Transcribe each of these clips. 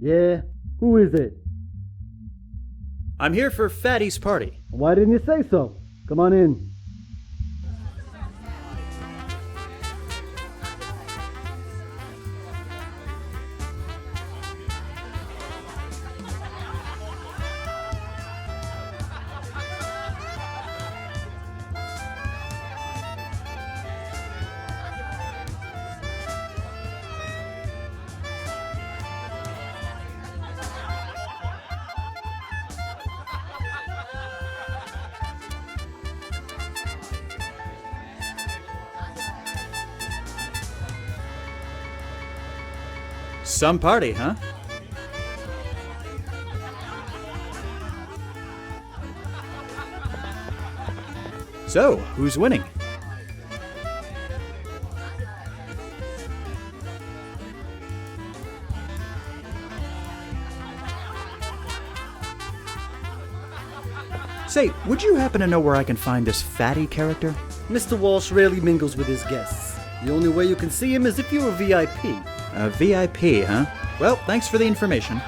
Yeah? Who is it? I'm here for Fatty's party. Why didn't you say so? Come on in. Some party, huh? So, who's winning? Say, would you happen to know where I can find this Fatty character? Mr. Walsh rarely mingles with his guests. The only way you can see him is if you're a VIP. A VIP, huh? Well, thanks for the information.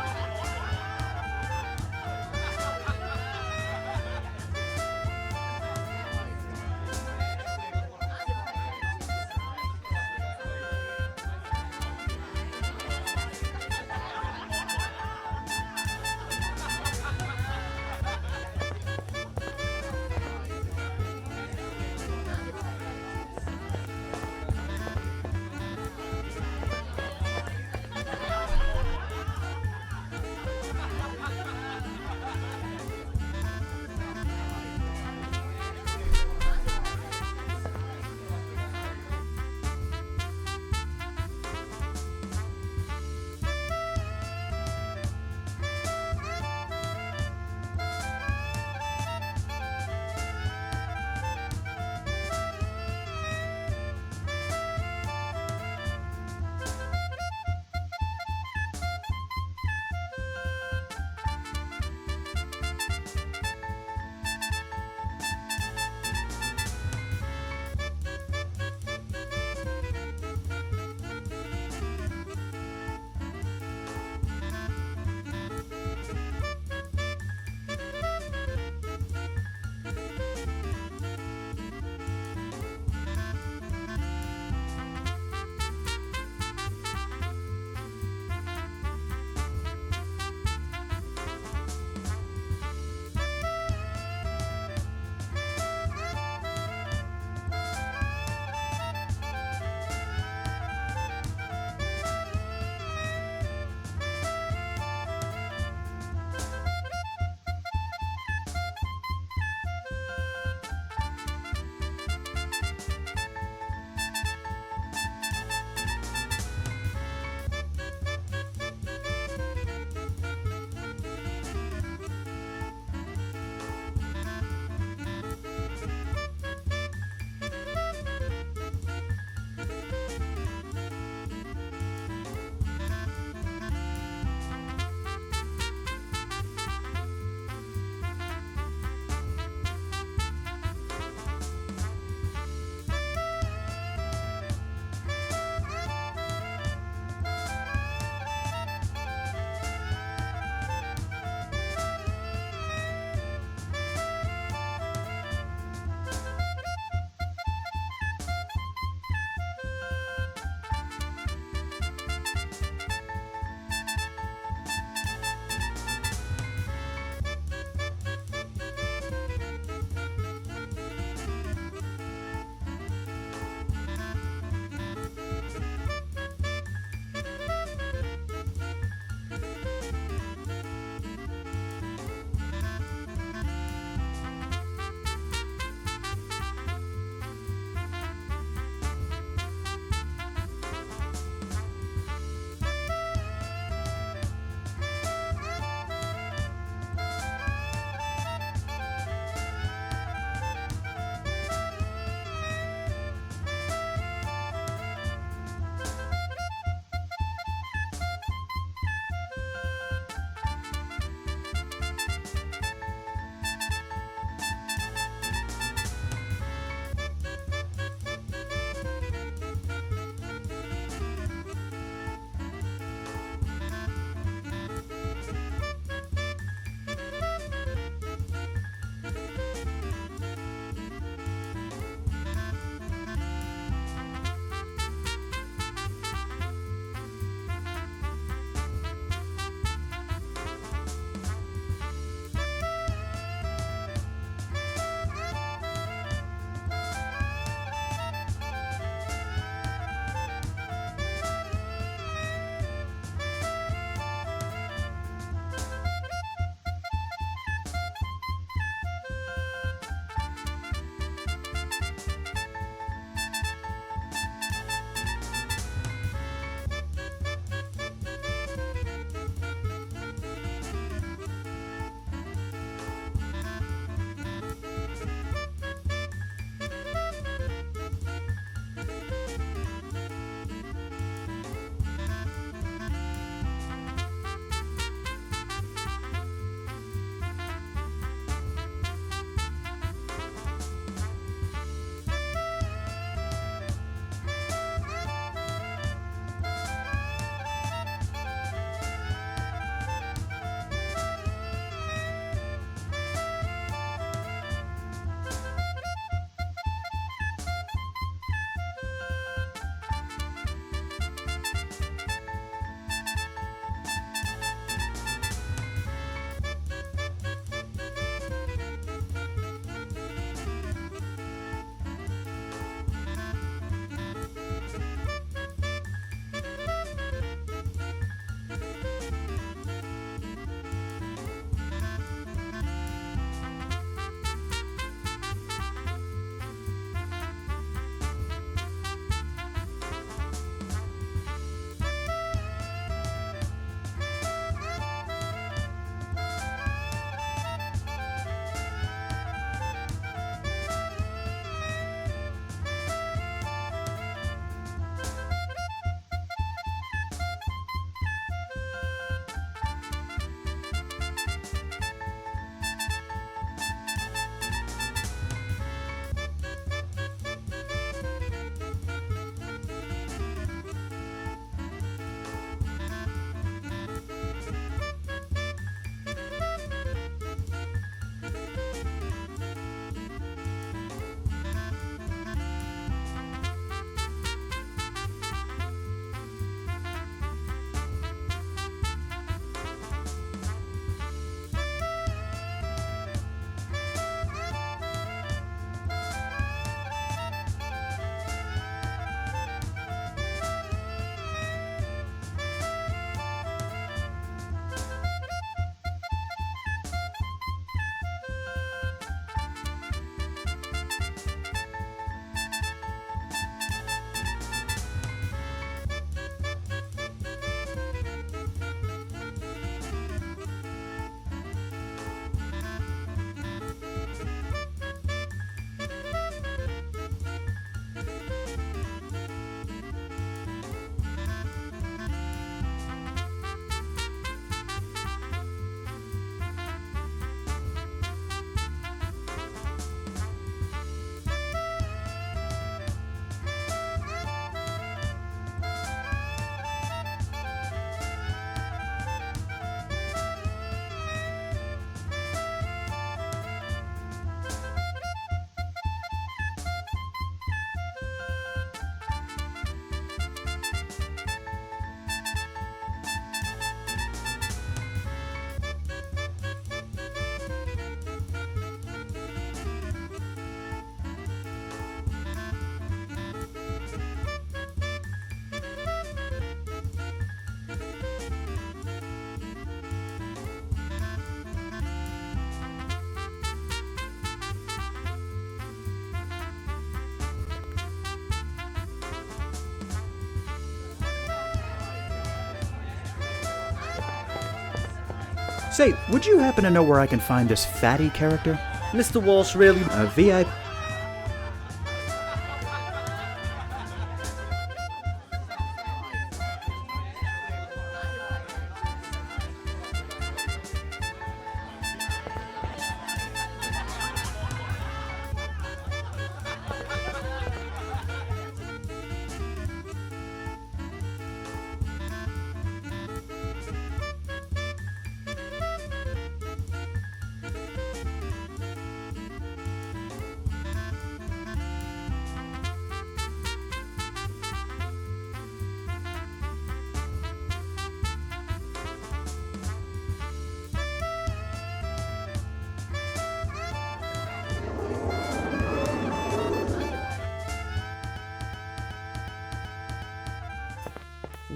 Say, would you happen to know where I can find this fatty character? Mr. Walsh really... VIP...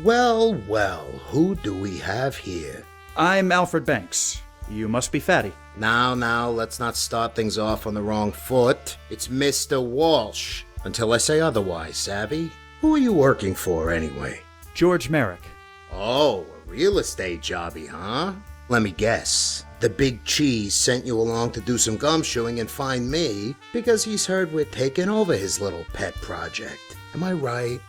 Well, well, who do we have here? I'm Alfred Banks. You must be Fatty. Now, let's not start things off on the wrong foot. It's Mr. Walsh. Until I say otherwise, savvy? Who are you working for, anyway? George Merrick. Oh, a real estate jobby, huh? Let me guess. The big cheese sent you along to do some gumshoeing and find me because he's heard we're taking over his little pet project. Am I right?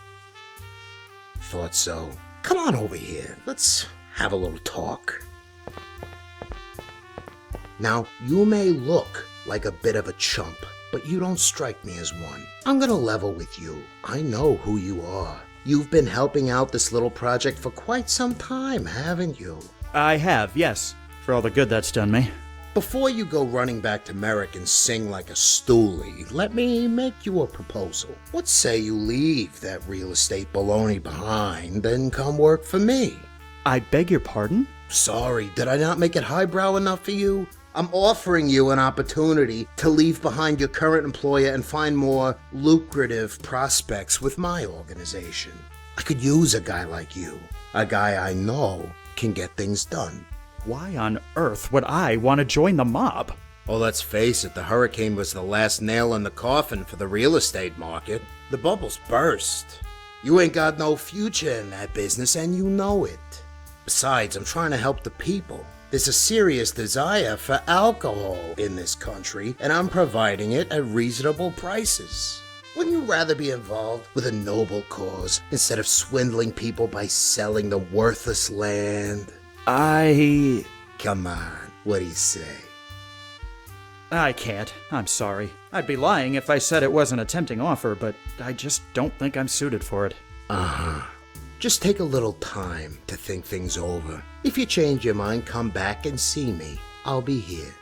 Thought so. Come on over here. Let's have a little talk. Now, you may look like a bit of a chump, but you don't strike me as one. I'm gonna level with you. I know who you are. You've been helping out this little project for quite some time, haven't you? I have, yes. For all the good that's done me. Before you go running back to Merrick and sing like a stoolie, let me make you a proposal. What say you leave that real estate baloney behind and come work for me? I beg your pardon? Sorry, did I not make it highbrow enough for you? I'm offering you an opportunity to leave behind your current employer and find more lucrative prospects with my organization. I could use a guy like you, a guy I know can get things done. Why on earth would I want to join the mob? Oh, let's face it, the hurricane was the last nail in the coffin for the real estate market. The bubbles burst. You ain't got no future in that business and you know it. Besides, I'm trying to help the people. There's a serious desire for alcohol in this country, and I'm providing it at reasonable prices. Wouldn't you rather be involved with a noble cause instead of swindling people by selling the worthless land? Come on, what do you say? I can't. I'm sorry. I'd be lying if I said it wasn't a tempting offer, but I just don't think I'm suited for it. Uh-huh. Just take a little time to think things over. If you change your mind, come back and see me. I'll be here.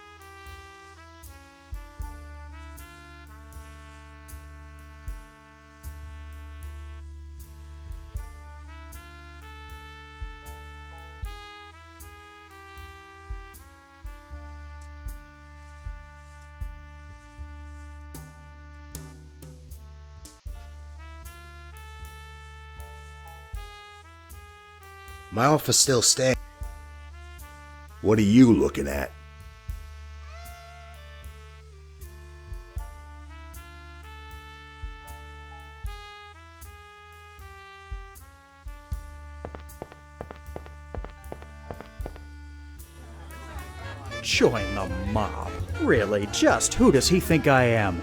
My offer still stands. What are you looking at? Join the mob? Really, just who does he think I am?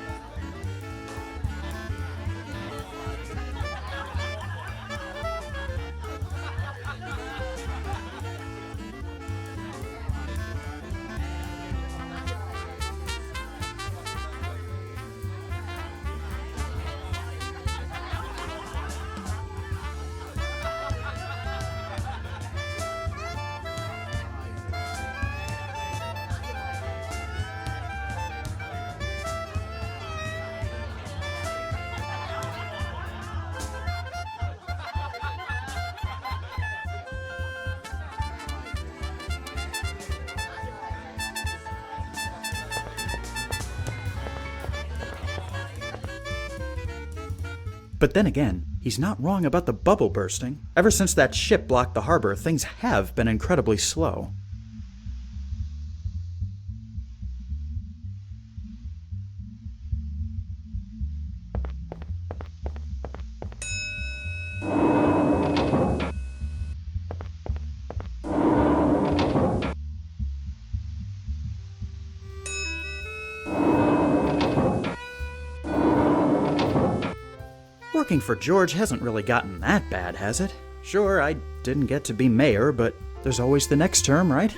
But then again, he's not wrong about the bubble bursting. Ever since that ship blocked the harbor, things have been incredibly slow. Working for George hasn't really gotten that bad, has it? Sure, I didn't get to be mayor, but there's always the next term, right?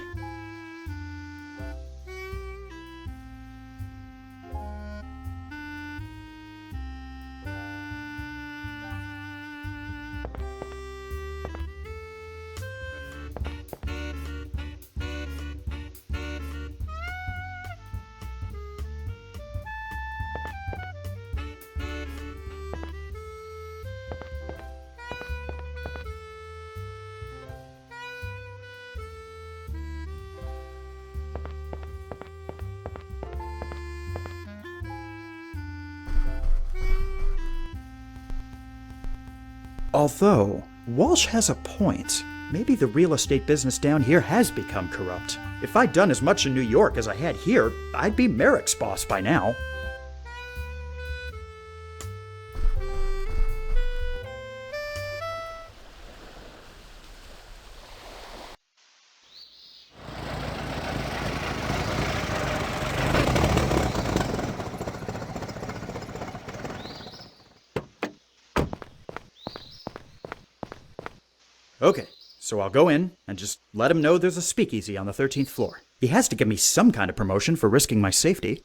Although, Walsh has a point. Maybe the real estate business down here has become corrupt. If I'd done as much in New York as I had here, I'd be Merrick's boss by now. Okay, so I'll go in and just let him know there's a speakeasy on the 13th floor. He has to give me some kind of promotion for risking my safety.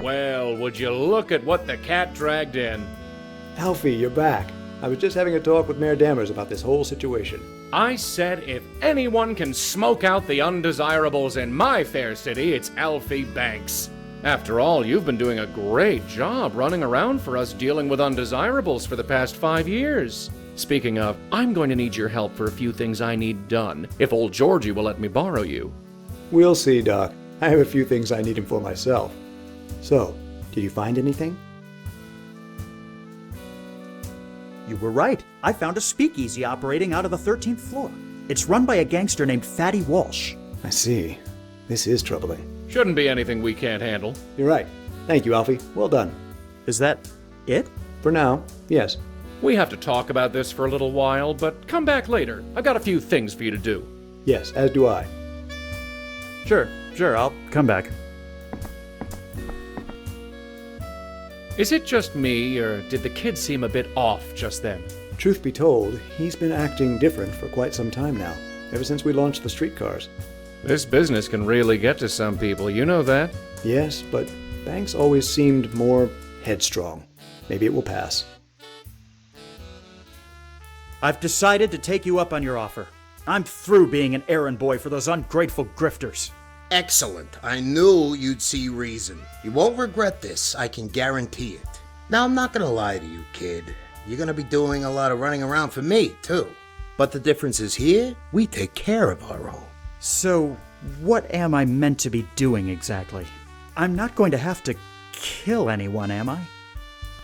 Well, would you look at what the cat dragged in? Alfie, you're back. I was just having a talk with Mayor Dammers about this whole situation. I said if anyone can smoke out the undesirables in my fair city, it's Alfie Banks. After all, you've been doing a great job running around for us dealing with undesirables for the past 5 years. Speaking of, I'm going to need your help for a few things I need done, if old Georgie will let me borrow you. We'll see, Doc. I have a few things I need him for myself. So, did you find anything? You were right. I found a speakeasy operating out of the 13th floor. It's run by a gangster named Fatty Walsh. I see. This is troubling. Shouldn't be anything we can't handle. You're right. Thank you, Alfie. Well done. Is that it? For now, yes. We have to talk about this for a little while, but come back later. I've got a few things for you to do. Yes, as do I. Sure, I'll come back. Is it just me, or did the kid seem a bit off just then? Truth be told, he's been acting different for quite some time now, ever since we launched the streetcars. This business can really get to some people, you know that? Yes, but Banks always seemed more headstrong. Maybe it will pass. I've decided to take you up on your offer. I'm through being an errand boy for those ungrateful grifters. Excellent. I knew you'd see reason. You won't regret this, I can guarantee it. Now, I'm not gonna lie to you, kid. You're gonna be doing a lot of running around for me, too. But the difference is here, we take care of our own. So, what am I meant to be doing exactly? I'm not going to have to kill anyone, am I?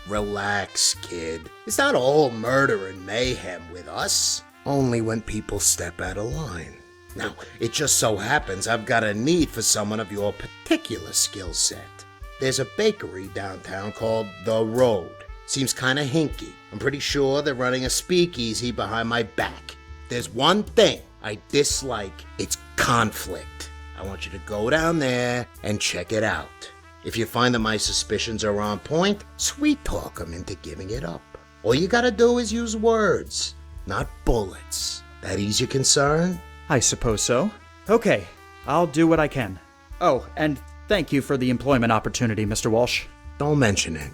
Relax, kid. It's not all murder and mayhem with us. Only when people step out of line. Now, it just so happens I've got a need for someone of your particular skill set. There's a bakery downtown called The Road. Seems kinda hinky. I'm pretty sure they're running a speakeasy behind my back. There's one thing I dislike. It's conflict. I want you to go down there and check it out. If you find that my suspicions are on point, sweet talk them into giving it up. All you gotta do is use words, not bullets. That ease your concern? I suppose so. Okay, I'll do what I can. Oh, and thank you for the employment opportunity, Mr. Walsh. Don't mention it.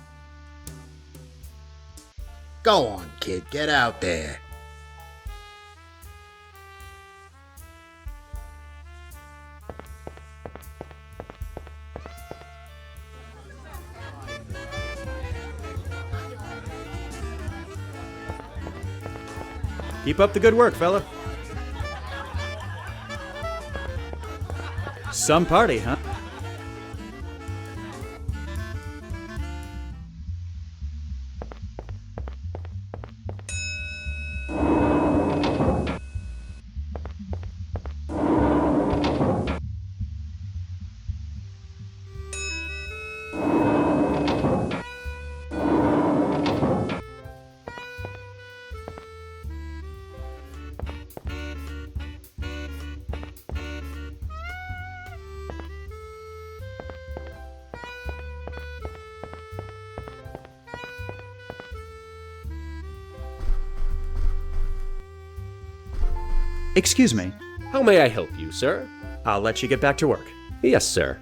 Go on, kid, get out there. Keep up the good work, fella. Some party, huh? Excuse me. How may I help you, sir? I'll let you get back to work. Yes, sir.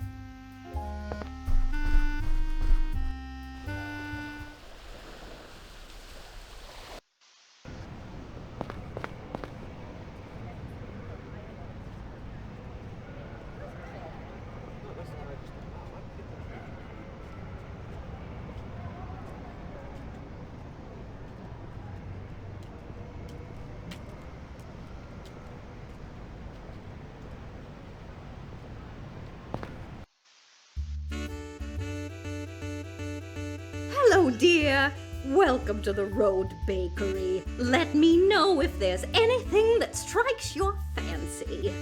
Hello, dear. Welcome to the Road Bakery. Let me know if there's anything that strikes your fancy.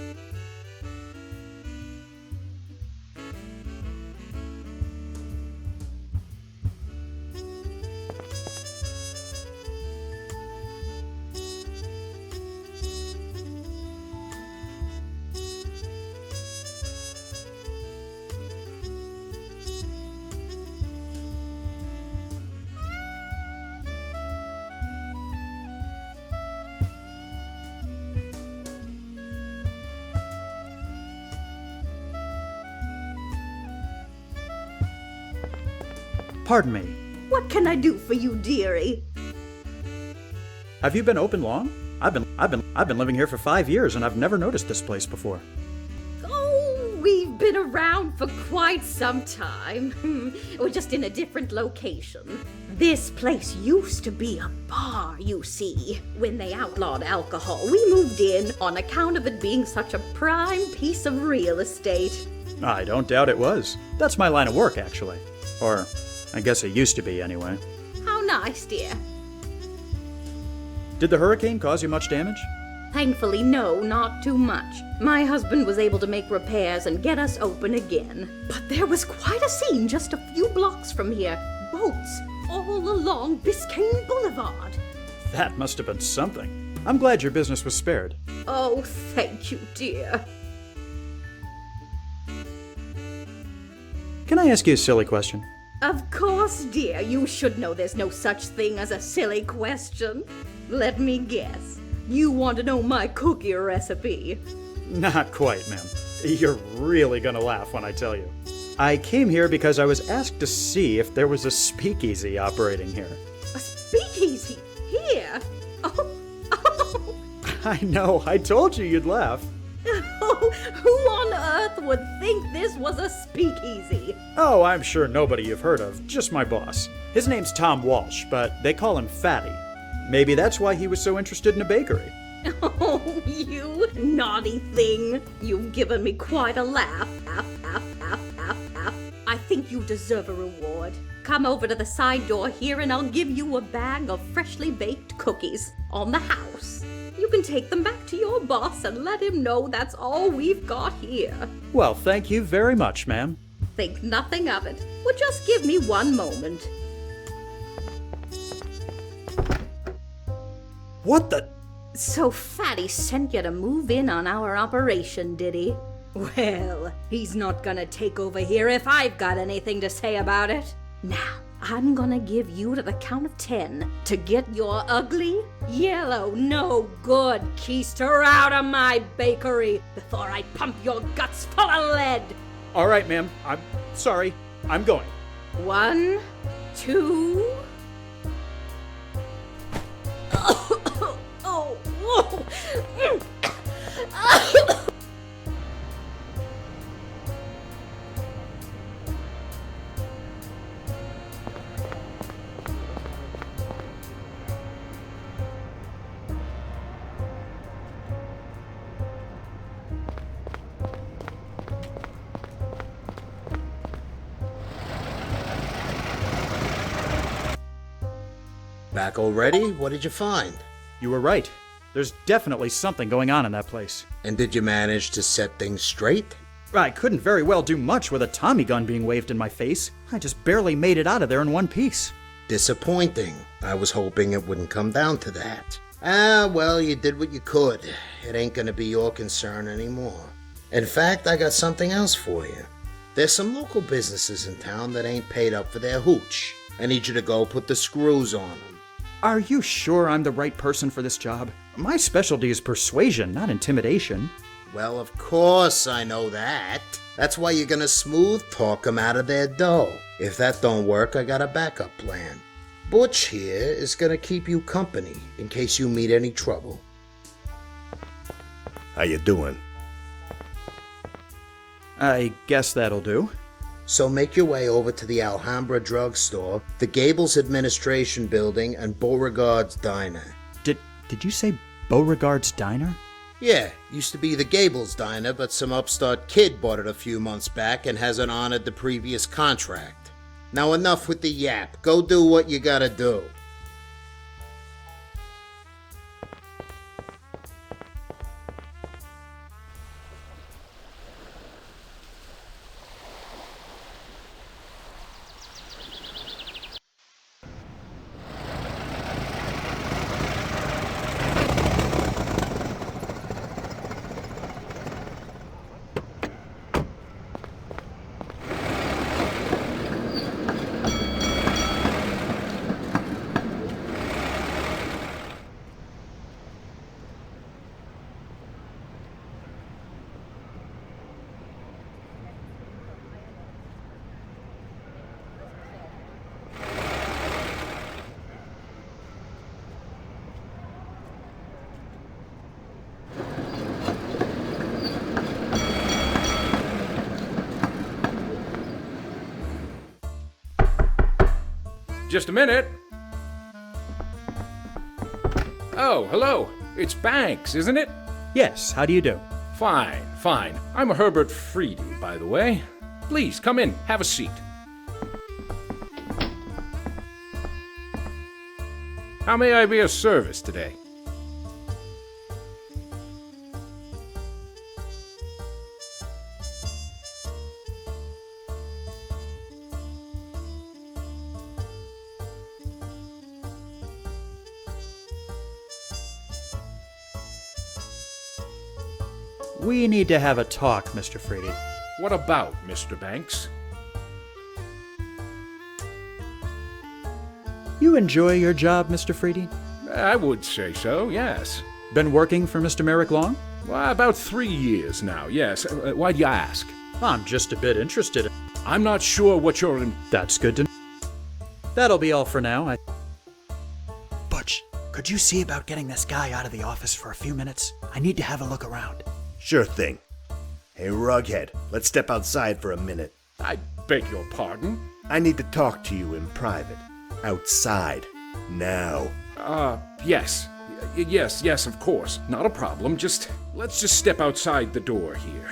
Pardon me. What can I do for you, dearie? Have you been open long? I've been living here for 5 years and I've never noticed this place before. Oh, we've been around for quite some time. We're just in a different location. This place used to be a bar, you see. When they outlawed alcohol, we moved in on account of it being such a prime piece of real estate. I don't doubt it was. That's my line of work, actually. Or, I guess it used to be, anyway. How nice, dear. Did the hurricane cause you much damage? Thankfully, no, not too much. My husband was able to make repairs and get us open again. But there was quite a scene just a few blocks from here. Boats all along Biscayne Boulevard. That must have been something. I'm glad your business was spared. Oh, thank you, dear. Can I ask you a silly question? Of course, dear. You should know there's no such thing as a silly question. Let me guess. You want to know my cookie recipe? Not quite, ma'am. You're really gonna laugh when I tell you. I came here because I was asked to see if there was a speakeasy operating here. A speakeasy? Here? Oh. I know, I told you you'd laugh. Who on earth would think this was a speakeasy? Oh, I'm sure nobody you've heard of, just my boss. His name's Tom Walsh, but they call him Fatty. Maybe that's why he was so interested in a bakery. Oh, you naughty thing. You've given me quite a laugh. I think you deserve a reward. Come over to the side door here and I'll give you a bag of freshly baked cookies on the house. You can take them back to your boss and let him know that's all we've got here. Well, thank you very much, ma'am. Think nothing of it. Well, just give me one moment. What the? So Fatty sent you to move in on our operation, did he? Well, he's not gonna take over here if I've got anything to say about it. Now, I'm gonna give you to the count of 10 to get your ugly, yellow, no good keister out of my bakery before I pump your guts full of lead. All right, ma'am. I'm sorry. I'm going. 1, 2... Oh, whoa! Back already? What did you find? You were right. There's definitely something going on in that place. And did you manage to set things straight? I couldn't very well do much with a Tommy gun being waved in my face. I just barely made it out of there in one piece. Disappointing. I was hoping it wouldn't come down to that. Well, you did what you could. It ain't gonna be your concern anymore. In fact, I got something else for you. There's some local businesses in town that ain't paid up for their hooch. I need you to go put the screws on them. Are you sure I'm the right person for this job? My specialty is persuasion, not intimidation. Well, of course I know that. That's why you're gonna smooth talk 'em out of their dough. If that don't work, I got a backup plan. Butch here is gonna keep you company in case you meet any trouble. How you doing? I guess that'll do. So make your way over to the Alhambra drugstore, the Gables Administration Building, and Beauregard's Diner. Did you say Beauregard's Diner? Yeah, used to be the Gables Diner, but some upstart kid bought it a few months back and hasn't honored the previous contract. Now enough with the yap. Go do what you gotta do. Just a minute. Oh, hello. It's Banks, isn't it? Yes, how do you do? Fine, fine. I'm Herbert Freedy, by the way. Please, come in. Have a seat. How may I be of service today? We need to have a talk, Mr. Freedy. What about, Mr. Banks? You enjoy your job, Mr. Freedy? I would say so, yes. Been working for Mr. Merrick long? Well, about 3 years now, yes. Why'd you ask? I'm just a bit interested. I'm not sure what you're in. That's good to know. That'll be all for now. Butch, could you see about getting this guy out of the office for a few minutes? I need to have a look around. Sure thing. Hey, Rughead, let's step outside for a minute. I beg your pardon? I need to talk to you in private. Outside. Now. Yes. Yes, of course. Not a problem. Let's just step outside the door here.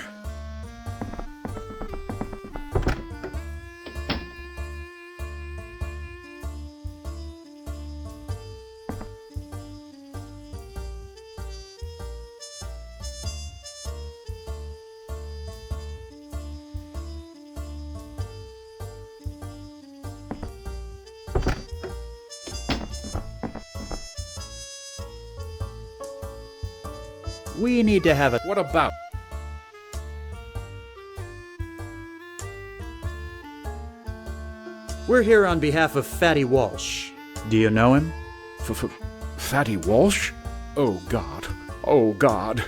We need to have a... What about? We're here on behalf of Fatty Walsh. Do you know him? Fatty Walsh? Oh, God. Oh, God.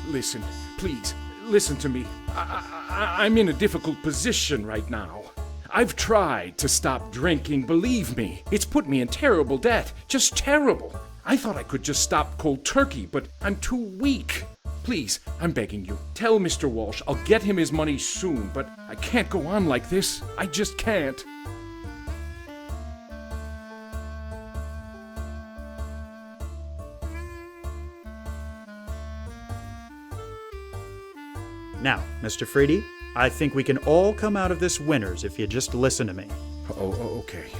Listen, please, listen to me. I'm in a difficult position right now. I've tried to stop drinking, believe me. It's put me in terrible debt. Just terrible. I thought I could just stop cold turkey, but I'm too weak. Please, I'm begging you, tell Mr. Walsh I'll get him his money soon, but I can't go on like this. I just can't. Now, Mr. Freedy, I think we can all come out of this winners if you just listen to me. Oh, okay.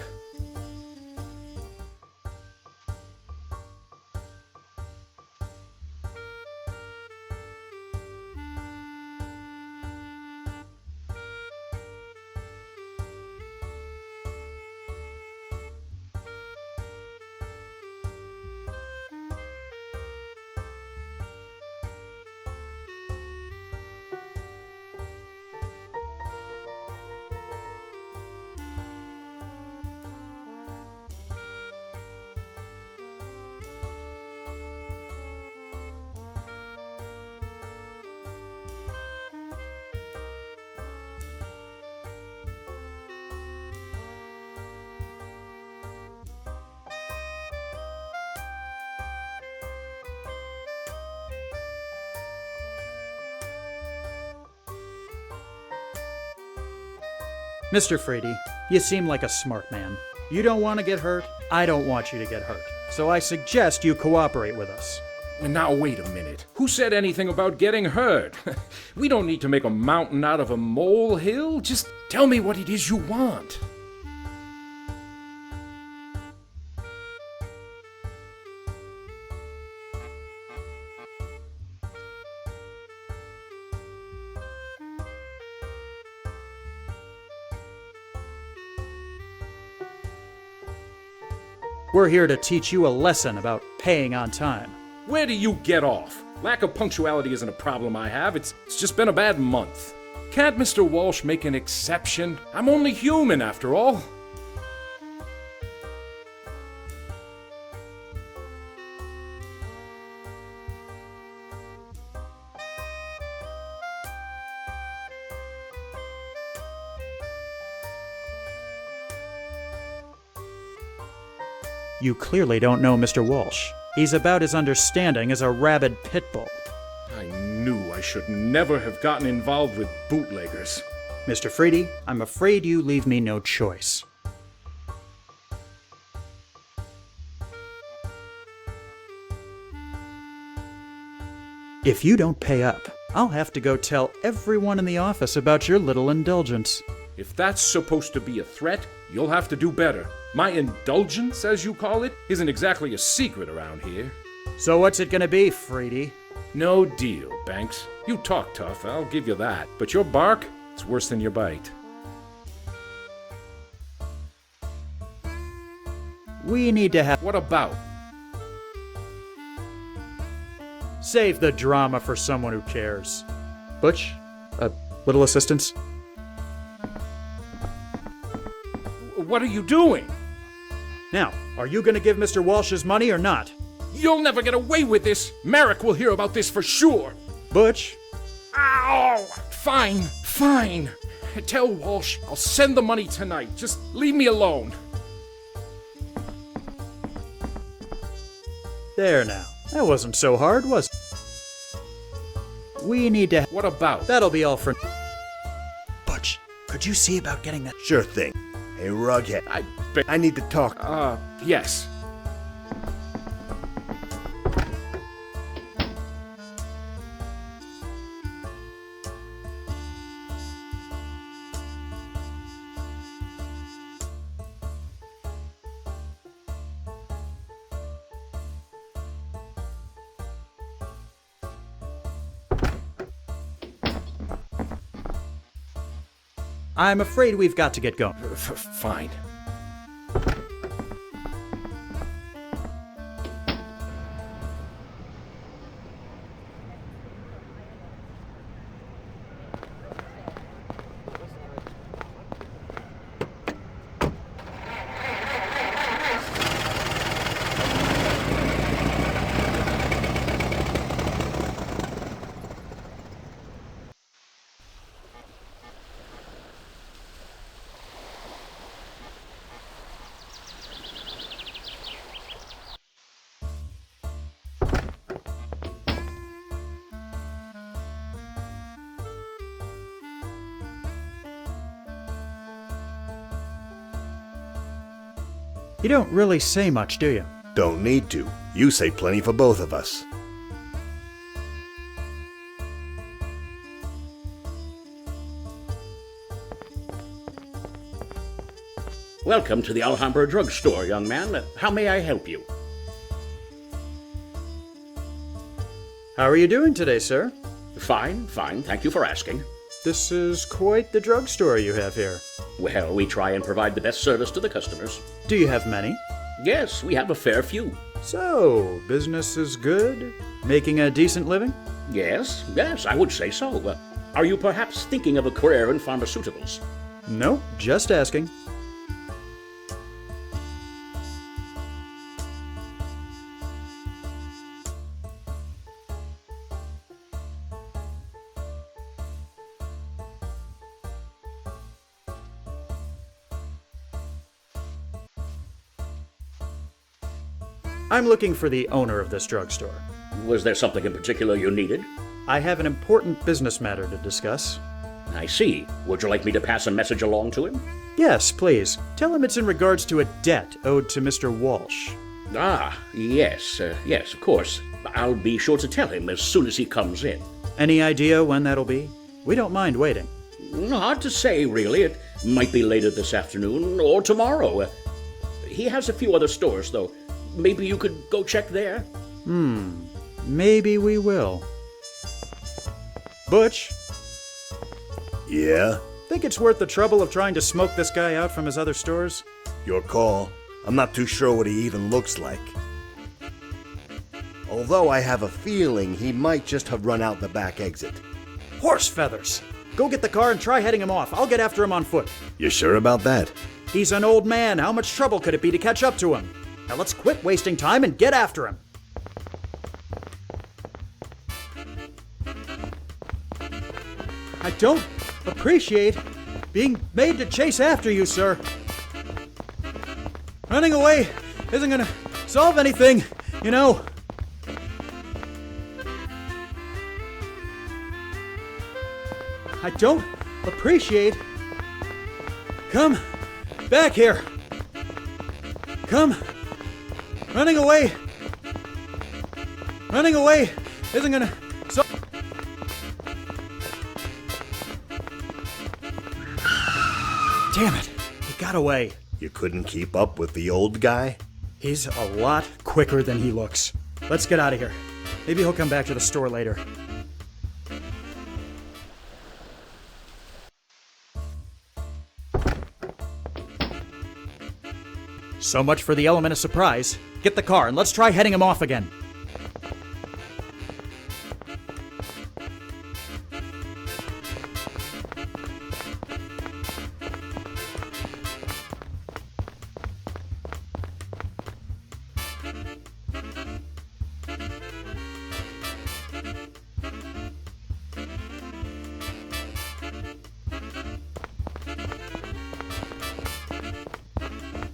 Mr. Frady, you seem like a smart man. You don't want to get hurt, I don't want you to get hurt. So I suggest you cooperate with us. Now, wait a minute. Who said anything about getting hurt? We don't need to make a mountain out of a molehill. Just tell me what it is you want. We're here to teach you a lesson about paying on time. Where do you get off? Lack of punctuality isn't a problem I have. It's just been a bad month. Can't Mr. Walsh make an exception? I'm only human, after all. You clearly don't know Mr. Walsh. He's about as understanding as a rabid pit bull. I knew I should never have gotten involved with bootleggers. Mr. Frady, I'm afraid you leave me no choice. If you don't pay up, I'll have to go tell everyone in the office about your little indulgence. If that's supposed to be a threat, you'll have to do better. My indulgence, as you call it, isn't exactly a secret around here. So what's it gonna be, Frady? No deal, Banks. You talk tough, I'll give you that. But your bark, it's worse than your bite. We need to have... What about? Save the drama for someone who cares. Butch, a little assistance? What are you doing? Now, are you gonna give Mr. Walsh his money or not? You'll never get away with this. Merrick will hear about this for sure. Butch? Ow! Fine, fine. Tell Walsh I'll send the money tonight. Just leave me alone. There now. That wasn't so hard, was it? We need to... What about? That'll be all for... Butch, could you see about getting that... Sure thing. Hey, Rughead, I need to talk. Yes. I'm afraid we've got to get going. Fine. You don't really say much, do you? Don't need to. You say plenty for both of us. Welcome to the Alhambra drugstore, young man. How may I help you? How are you doing today, sir? Fine, fine. Thank you for asking. This is quite the drugstore you have here. Well, we try and provide the best service to the customers. Do you have many? Yes, we have a fair few. So, business is good? Making a decent living? Yes, I would say so. Are you perhaps thinking of a career in pharmaceuticals? No, just asking. I'm looking for the owner of this drugstore. Was there something in particular you needed? I have an important business matter to discuss. I see. Would you like me to pass a message along to him? Yes, please. Tell him it's in regards to a debt owed to Mr. Walsh. Ah, yes, yes, of course. I'll be sure to tell him as soon as he comes in. Any idea when that'll be? We don't mind waiting. Hard to say, really. It might be later this afternoon or tomorrow. He has a few other stores, though. Maybe you could go check there? Maybe we will. Butch, Yeah? think it's worth the trouble of trying to smoke this guy out from his other stores? Your call. I'm not too sure what he even looks like. Although I have a feeling he might just have run out the back exit. Horse feathers! Go get the car and try heading him off. I'll get after him on foot. You sure about that? He's an old man. How much trouble could it be to catch up to him? Now let's quit wasting time and get after him. I don't appreciate being made to chase after you, sir. Running away isn't gonna solve anything, you know. I don't appreciate. Come back here. Come. Running away. Running away isn't gonna solve. Damn it. He got away. You couldn't keep up with the old guy? He's a lot quicker than he looks. Let's get out of here. Maybe he'll come back to the store later. So much for the element of surprise. Get the car and let's try heading him off again.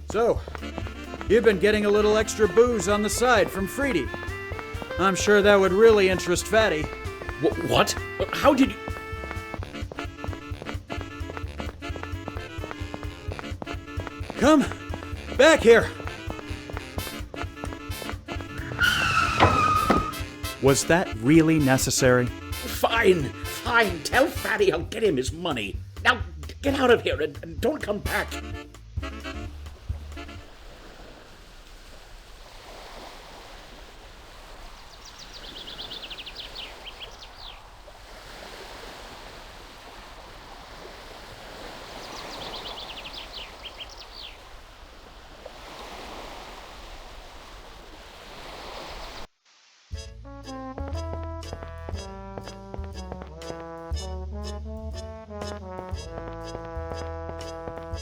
So, you've been getting a little extra booze on the side from Freedy. I'm sure that would really interest Fatty. What? How did you... Come back here. Was that really necessary? Fine. Tell Fatty I'll get him his money. Now, get out of here and don't come back.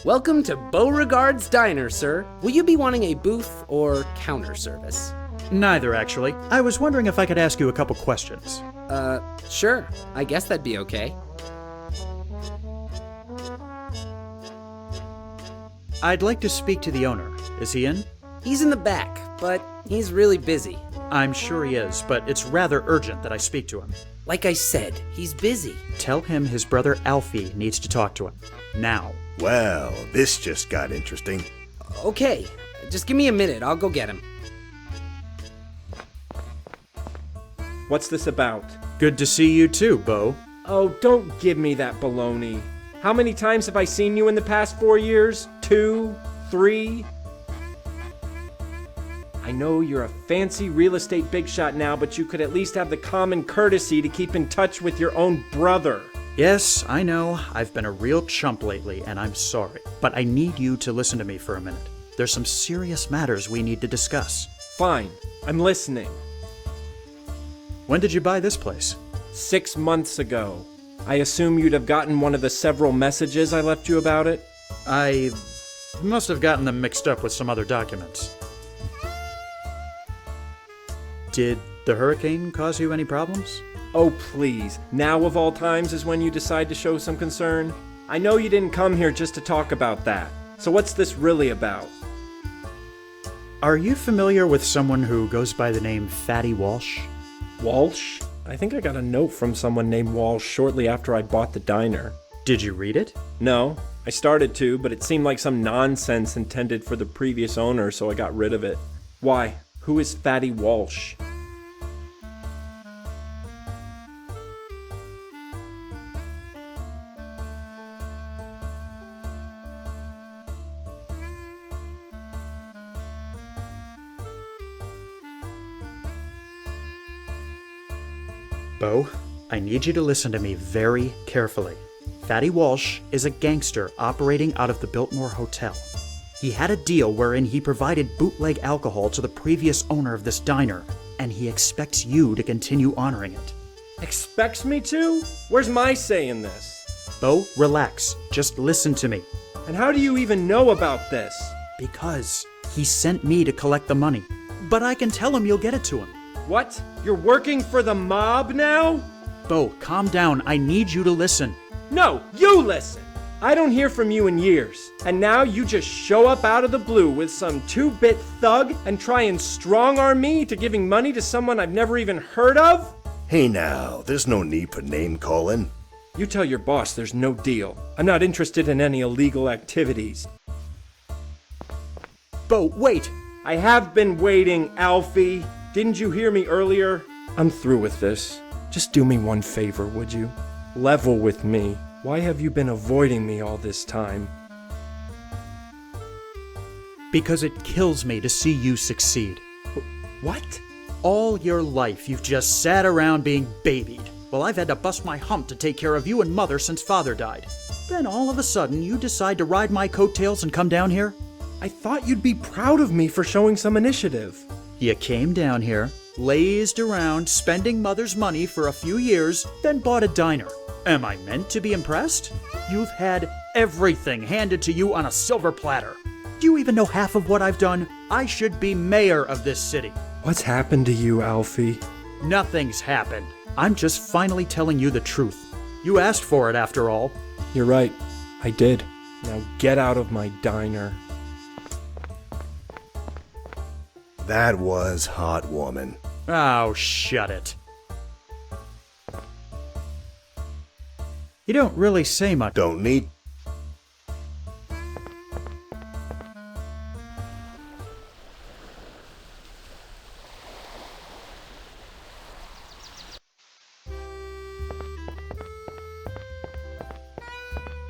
Welcome to Beauregard's Diner, sir. Will you be wanting a booth or counter service? Neither, actually. I was wondering if I could ask you a couple questions. Sure. I guess that'd be okay. I'd like to speak to the owner. Is he in? He's in the back, but he's really busy. I'm sure he is, but it's rather urgent that I speak to him. Like I said, he's busy. Tell him his brother Alfie needs to talk to him. Now. Well, this just got interesting. Okay, just give me a minute. I'll go get him. What's this about? Good to see you too, Beau. Oh, don't give me that baloney. How many times have I seen you in the past 4 years? 2? 3? I know you're a fancy real estate big shot now, but you could at least have the common courtesy to keep in touch with your own brother. Yes, I know. I've been a real chump lately, and I'm sorry. But I need you to listen to me for a minute. There's some serious matters we need to discuss. Fine, I'm listening. When did you buy this place? 6 months ago. I assume you'd have gotten one of the several messages I left you about it? I must have gotten them mixed up with some other documents. Did the hurricane cause you any problems? Oh, please. Now of all times is when you decide to show some concern? I know you didn't come here just to talk about that. So what's this really about? Are you familiar with someone who goes by the name Fatty Walsh? Walsh? I think I got a note from someone named Walsh shortly after I bought the diner. Did you read it? No, I started to, but it seemed like some nonsense intended for the previous owner, so I got rid of it. Why? Who is Fatty Walsh? Bo, I need you to listen to me very carefully. Fatty Walsh is a gangster operating out of the Biltmore Hotel. He had a deal wherein he provided bootleg alcohol to the previous owner of this diner, and he expects you to continue honoring it. Expects me to? Where's my say in this? Bo, relax. Just listen to me. And how do you even know about this? Because he sent me to collect the money. But I can tell him you'll get it to him. What? You're working for the mob now? Bo, calm down. I need you to listen. No, you listen! I don't hear from you in years, and now you just show up out of the blue with some 2-bit thug and try and strong-arm me into giving money to someone I've never even heard of? Hey now, there's no need for name-calling. You tell your boss there's no deal. I'm not interested in any illegal activities. Bo, wait! I have been waiting, Alfie. Didn't you hear me earlier? I'm through with this. Just do me one favor, would you? Level with me. Why have you been avoiding me all this time? Because it kills me to see you succeed. What? All your life, you've just sat around being babied. Well, I've had to bust my hump to take care of you and Mother since Father died. Then all of a sudden, you decide to ride my coattails and come down here? I thought you'd be proud of me for showing some initiative. You came down here, lazed around, spending Mother's money for a few years, then bought a diner. Am I meant to be impressed? You've had everything handed to you on a silver platter. Do you even know half of what I've done? I should be mayor of this city. What's happened to you, Alfie? Nothing's happened. I'm just finally telling you the truth. You asked for it, after all. You're right. I did. Now get out of my diner. That was hot, woman. Oh, shut it. You don't really say much. Don't need.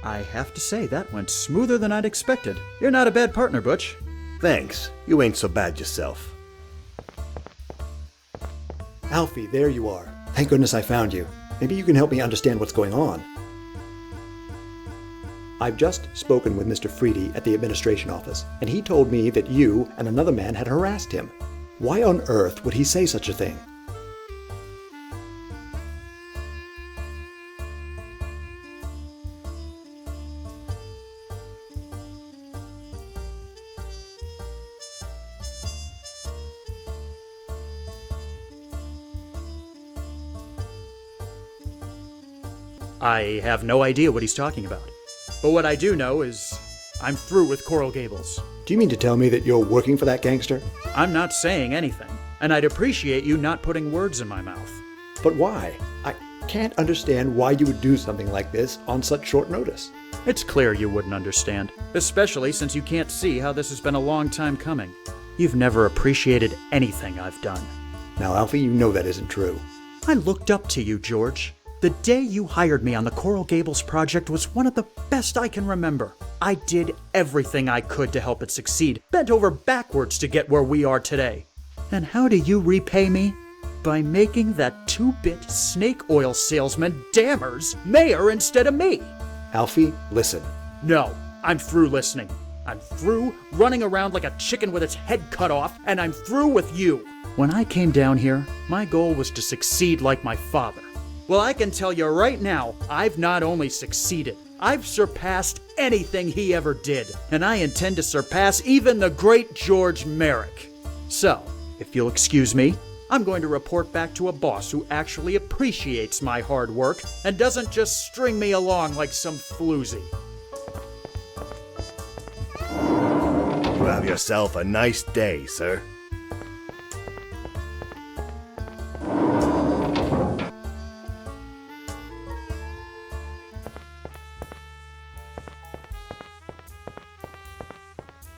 I have to say, that went smoother than I'd expected. You're not a bad partner, Butch. Thanks. You ain't so bad yourself. Alfie, there you are. Thank goodness I found you. Maybe you can help me understand what's going on. I've just spoken with Mr. Freedy at the administration office, and he told me that you and another man had harassed him. Why on earth would he say such a thing? I have no idea what he's talking about. But what I do know is I'm through with Coral Gables. Do you mean to tell me that you're working for that gangster? I'm not saying anything, and I'd appreciate you not putting words in my mouth. But why? I can't understand why you would do something like this on such short notice. It's clear you wouldn't understand, especially since you can't see how this has been a long time coming. You've never appreciated anything I've done. Now, Alfie, you know that isn't true. I looked up to you, George. The day you hired me on the Coral Gables project was one of the best I can remember. I did everything I could to help it succeed, bent over backwards to get where we are today. And how do you repay me? By making that 2-bit snake oil salesman Dammers mayor instead of me. Alfie, listen. No, I'm through listening. I'm through running around like a chicken with its head cut off, and I'm through with you. When I came down here, my goal was to succeed like my father. Well, I can tell you right now, I've not only succeeded, I've surpassed anything he ever did, and I intend to surpass even the great George Merrick. So, if you'll excuse me, I'm going to report back to a boss who actually appreciates my hard work and doesn't just string me along like some floozy. You have yourself a nice day, sir.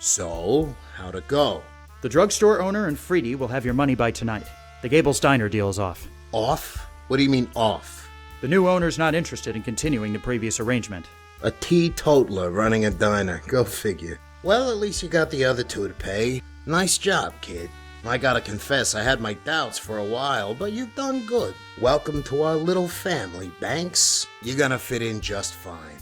So, how'd it go? The drugstore owner and Freedy will have your money by tonight. The Gables Diner deal is off. Off? What do you mean off? The new owner's not interested in continuing the previous arrangement. A teetotaler running a diner. Go figure. Well, at least you got the other two to pay. Nice job, kid. I gotta confess, I had my doubts for a while, but you've done good. Welcome to our little family, Banks. You're gonna fit in just fine.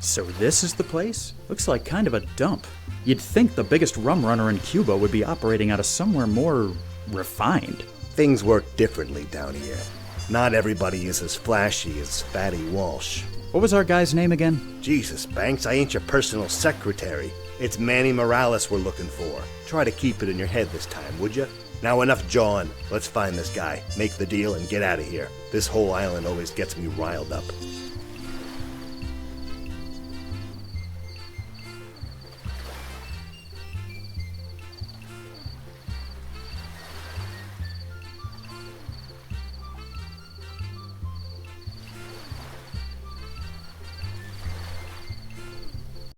So this is the place? Looks like kind of a dump. You'd think the biggest rum runner in Cuba would be operating out of somewhere more refined. Things work differently down here. Not everybody is as flashy as Fatty Walsh. What was our guy's name again? Jesus, Banks, I ain't your personal secretary. It's Manny Morales we're looking for. Try to keep it in your head this time, would you? Now enough jawing. Let's find this guy, make the deal, and get out of here. This whole island always gets me riled up.